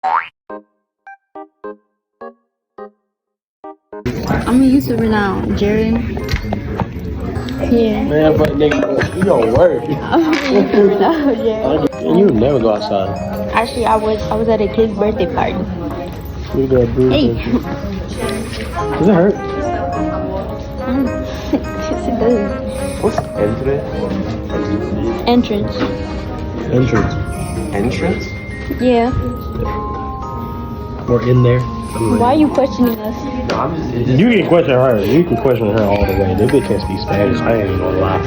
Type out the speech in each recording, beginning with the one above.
I'm a YouTuber now, Jared. Yeah. Man, but nigga, you don't work. I'm a YouTuber now, Jared. And you never go outside. Actually, I was at a kid's birthday party. Look at that bruise. Hey. Does it hurt? Yes, it does. What's entrance? Entrance. Entrance? Yeah. We're in there. Why are you questioning us? No, I'm just. You can question her. You can question her all the way. This bitch can't speak Spanish. I ain't even gonna lie.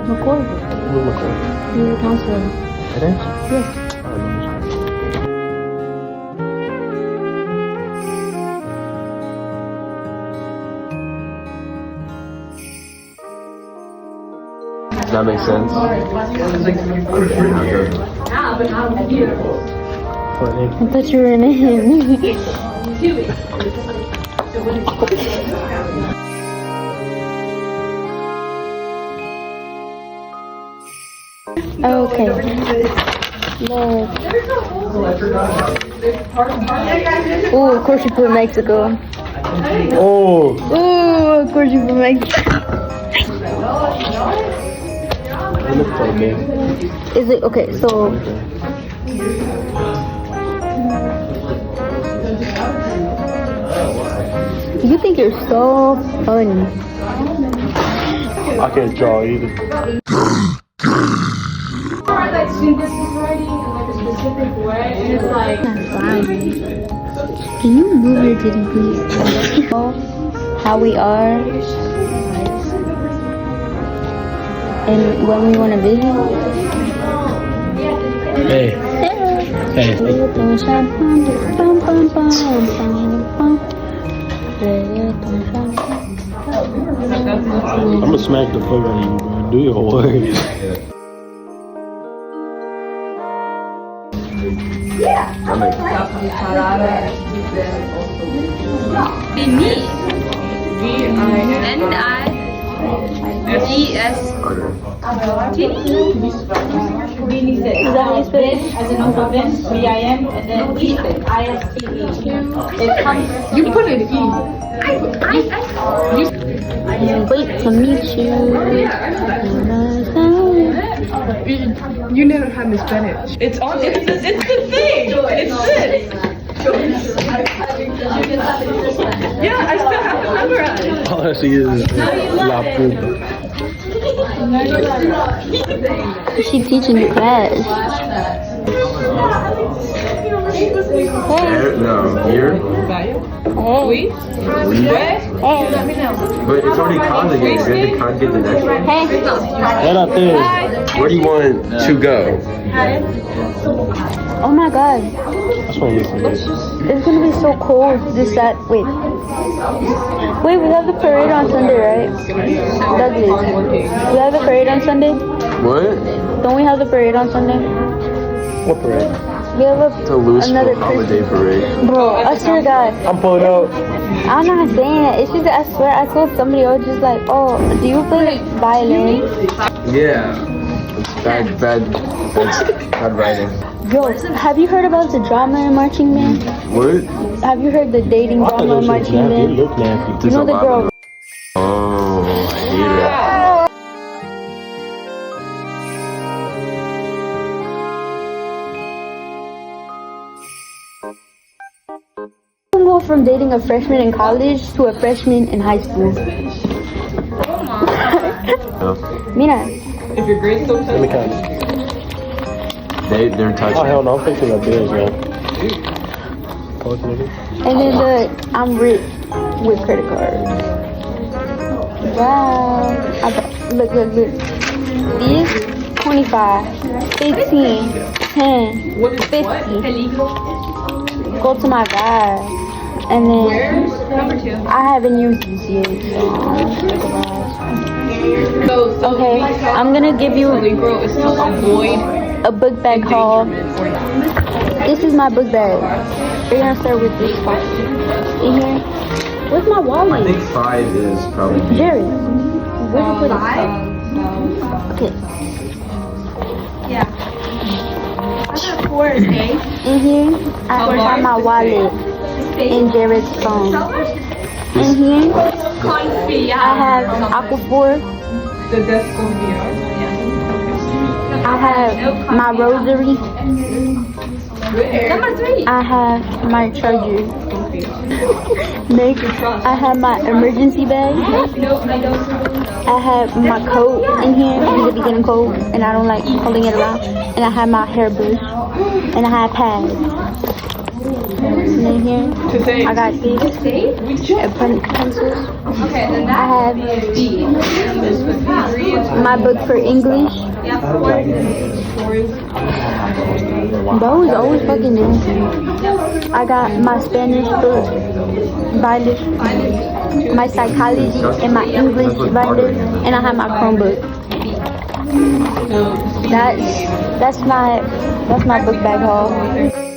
Record. Who's my friend? You're a counselor. It is? Yes. Does that make sense? I thought you were in him. Okay. Love. Oh, of course you put Mexico. Oh! Oh, of course you put Mexico. It looks so big. Is it okay? So. You think you're so funny. I can't draw either. Can you move your titty, please? How we are, and when we want to visit. Hey. Hey. I'm gonna smack the fuck out of you, bro. Do your work. That makes Be me. V-I-N-I-G-S-T. Is that how you spell it? As in Vin, V-I-N, and then I-S-T-E. It comes, you put an E. Wait to meet you. You never had me Spanish. It's on, it's the thing. It's this. Yeah, I still have to memorize. All I see is La Puta. She teaching the class. There? No, here? Hey. Hey. But it's already conjugated. You have to conjugate the next one. Hey. Right up there. Where do you want to go? Oh my god. That's what I'm listening to. It's gonna be so cold this Wait, we have the parade on Sunday, right? Douglas. We have the parade on Sunday? What? Don't we have the parade on Sunday? What parade? We have It's a Louisville holiday parade. Bro, I swear to God. I'm pulling up. I'm not saying it. It's just that I swear I told somebody, I was just like, oh, do you play violin? Yeah. It's bad writing. Yo, have you heard about the drama in Marching Band? What? Have you heard the dating I thought drama in that shit was Marching nasty. It Band? looked nasty. You know the girl. Oh, I hate it. You can go from dating a freshman in college to a freshman in high school. Mira. If your grades don't Let me count. They're touching. Oh, hell no. I'm fixing up bills, man. And then I'm rich with credit cards. Wow. Look. These 25, 15, 10, 50. Go to my guy. And then I haven't used these yet. Okay, I'm gonna give you a book bag haul. This is my book bag. We're gonna start with this part. In here. Where's my wallet? I think 5 is probably. Jerry, where you put it? Okay. In here, I have my wallet and Jared's phone. In here, I have Aquaphor. I have my rosary. I have my charger. Next, I have my emergency bag. I have my coat in here because it be getting cold and I don't like holding it around. And I have my hairbrush. And I have pads. And in here, I got these pencils. I have my book for English. Bro is always fucking dancing. I got my Spanish book binder, my psychology and my English binder, and I have my Chromebook. That's my book bag haul.